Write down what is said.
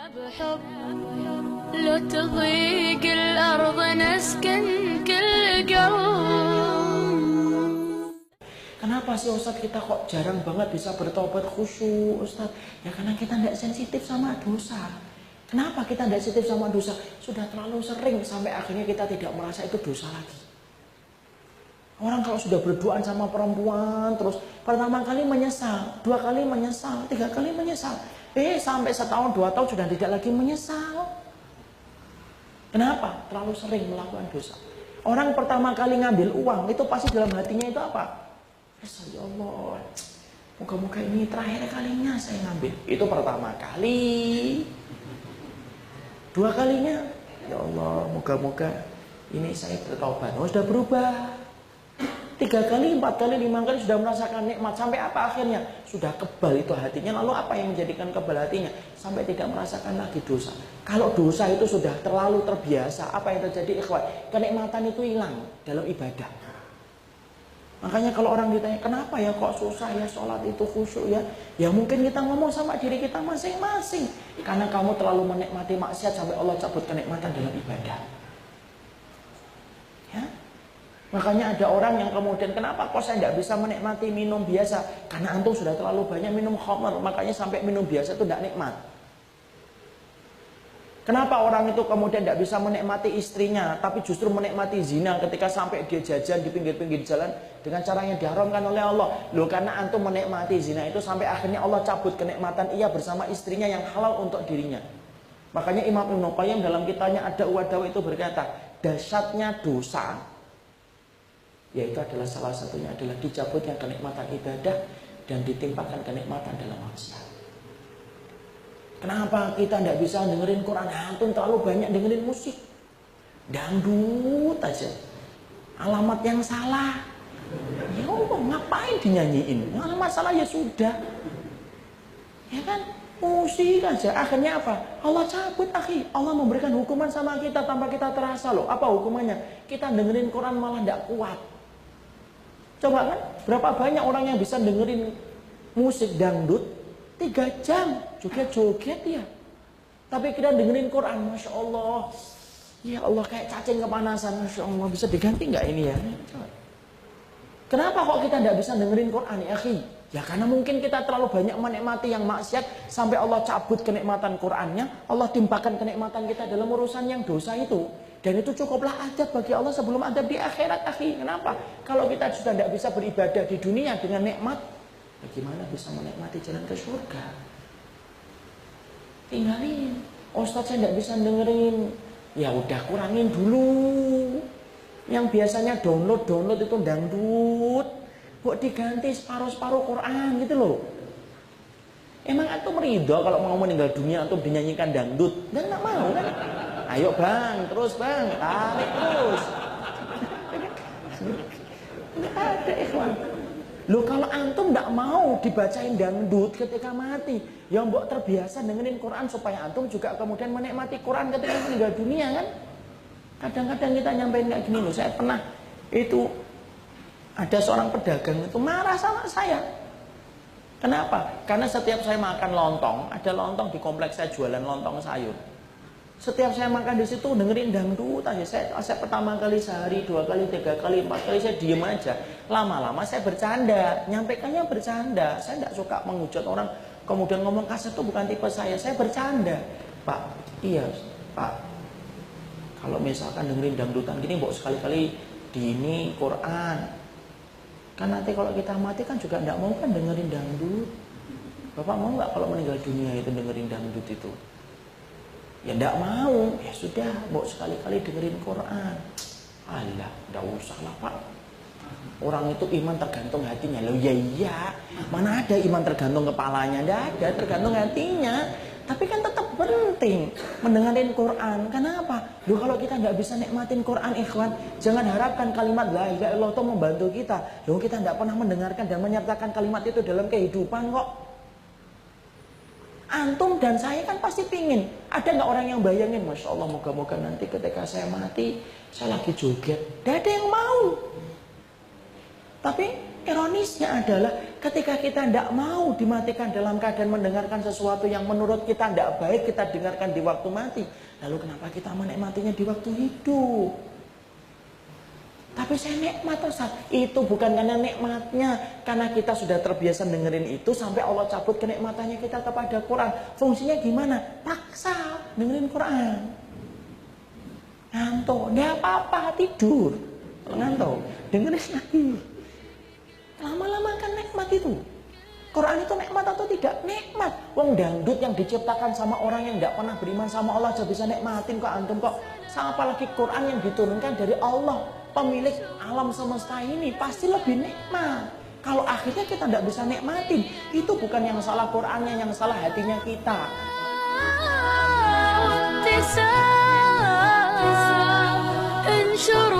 بحب لو تضيق الأرض نسكن كل قلب. Kenapa sih Ustadz kita kok jarang banget bisa bertobat khusyuk Ustadz? Ya karena kita tidak sensitif sama dosa. Kenapa kita tidak sensitif sama dosa? Sudah terlalu sering sampai akhirnya kita tidak merasa itu dosa lagi. Orang kalau sudah berduaan sama perempuan terus pertama kali menyesal, dua kali menyesal, tiga kali menyesal. Sampai setahun, 2 tahun sudah tidak lagi menyesal. Kenapa? Terlalu sering melakukan dosa. Orang pertama kali ngambil uang itu pasti dalam hatinya itu apa? Ya Allah, moga-moga ini terakhir kalinya saya ngambil. Itu pertama kali. Dua kalinya, ya Allah, moga-moga ini saya bertobat. Sudah berubah. 3 kali, 4 kali, 5 kali sudah merasakan nikmat. Sampai apa akhirnya? Sudah kebal itu hatinya. Lalu apa yang menjadikan kebal hatinya? Sampai tidak merasakan lagi dosa. Kalau dosa itu sudah terlalu terbiasa, apa yang terjadi ikhwan? Kenikmatan itu hilang dalam ibadah. Makanya kalau orang ditanya, kenapa ya kok susah ya sholat itu khusyuk ya? Ya mungkin kita ngomong sama diri kita masing-masing. Karena kamu terlalu menikmati maksiat sampai Allah cabut kenikmatan dalam ibadah. Ya? Makanya ada orang yang kemudian, kenapa kok saya tidak bisa menikmati minum biasa? Karena antum sudah terlalu banyak minum khamr, makanya sampai minum biasa itu tidak nikmat. Kenapa orang itu kemudian tidak bisa menikmati istrinya, tapi justru menikmati zina ketika sampai dia jajan di pinggir-pinggir jalan dengan cara yang diharamkan oleh Allah? Loh, karena antum menikmati zina itu sampai akhirnya Allah cabut kenikmatan ia bersama istrinya yang halal untuk dirinya. Makanya Imam Ibnu Qayyim dalam kitabnya Ad-Da'u wad-Dawa itu berkata, dahsyatnya dosa, yaitu adalah salah satunya adalah dicabutnya kenikmatan ibadah dan ditimpakan kenikmatan dalam maksiat. Kenapa kita tidak bisa dengerin Quran? Antum terlalu banyak dengerin musik, dangdut aja, alamat yang salah. Ya Allah, ngapain dinyanyiin? Alamat salah ya sudah, ya kan? Musik aja. Akhirnya apa? Allah cabut, akhi. Allah memberikan hukuman sama kita tanpa kita terasa loh. Apa hukumannya? Kita dengerin Quran malah tidak kuat. Coba kan, berapa banyak orang yang bisa dengerin musik dangdut 3 jam, joget-joget ya. Tapi kita dengerin Quran, Masya Allah. Ya Allah, kayak cacing kepanasan. Masya Allah, bisa diganti nggak ini ya? Kenapa kok kita tidak bisa dengerin Quran ya, akhi? Ya karena mungkin kita terlalu banyak menikmati yang maksiat sampai Allah cabut kenikmatan Qurannya, Allah timpakan kenikmatan kita dalam urusan yang dosa itu. Dan itu cukuplah adab bagi Allah sebelum adab di akhirat, akhi. Kenapa? Kalau kita sudah tidak bisa beribadah di dunia dengan nikmat, bagaimana bisa menikmati jalan ke surga? Tinggalin. Ustadz saya tidak bisa dengerin. Ya udah, kurangin dulu. Yang biasanya download itu dangdut, buat diganti separuh-separuh Quran gitu loh. Emang antum ridho kalau mau meninggal dunia antum dinyanyikan dangdut? Dan nggak mau kan? Ayo bang, terus bang, tarik terus. Nggak ada ikhwan. Loh, kalau antum tidak mau dibacain dangdut ketika mati, yang mbok terbiasa dengerin Quran supaya antum juga kemudian menikmati Quran ketika meninggal dunia kan? Kadang-kadang kita nyampein kayak gini loh. Saya pernah itu ada seorang pedagang itu marah sama saya. Kenapa? Karena setiap saya makan lontong, ada lontong di kompleks saya jualan lontong sayur. Setiap saya makan di situ dengerin dangdut aja. Saya pertama kali sehari, 2 kali, 3 kali, 4 kali saya diem aja. Lama-lama saya bercanda, nyampaikannya bercanda. Saya tidak suka menghujat orang kemudian ngomong kasar itu bukan tipe saya. Saya bercanda. Pak, iya Pak, kalau misalkan dengerin dangdutan gini, mbok sekali-kali di ini Quran. Kan nanti kalau kita mati kan juga tidak mau kan dengerin dangdut. Bapak mau nggak kalau meninggal dunia itu dengerin dangdut itu? Ya tidak mau. Ya sudah, mbok sekali-kali dengerin Quran. Alah, tidak usah lah Pak. Orang itu iman tergantung hatinya. Loh ya iya, mana ada iman tergantung kepalanya? Tidak ada, tergantung hatinya. Tapi kan tetap penting mendengarin Quran. Kenapa? Loh, kalau kita nggak bisa nikmatin Quran, ikhwan, jangan harapkan kalimat la ilaha illallah itu membantu kita. Loh, kita tidak pernah mendengarkan dan menyertakan kalimat itu dalam kehidupan kok. Antum dan saya kan pasti pingin. Ada nggak orang yang bayangin, Masya Allah, moga-moga nanti ketika saya mati, saya lagi joget. Tidak ada yang mau. Tapi ironisnya adalah Ketika kita tidak mau dimatikan dalam keadaan mendengarkan sesuatu yang menurut kita tidak baik, kita dengarkan di waktu mati. Lalu kenapa kita menikmatinya di waktu hidup? Tapi saya nikmat Ustaz. Itu bukan karena nikmatnya, karena kita sudah terbiasa dengerin itu sampai Allah cabut kenikmatannya kita kepada Quran. Fungsinya gimana? Paksa dengerin Quran. Ngantuk, nggak apa-apa, tidur. Kalau ngantuk, dengerin lagi. Lama-lama kan nikmat itu. Quran itu nikmat atau tidak? Nikmat. Wong dangdut yang diciptakan sama orang yang tidak pernah beriman sama Allah aja bisa nikmatin kok antum kok. Apalagi Quran yang diturunkan dari Allah, pemilik alam semesta ini, pasti lebih nikmat. Kalau akhirnya kita tidak bisa nikmatin, itu bukan yang salah Qurannya, yang salah hatinya kita. انشر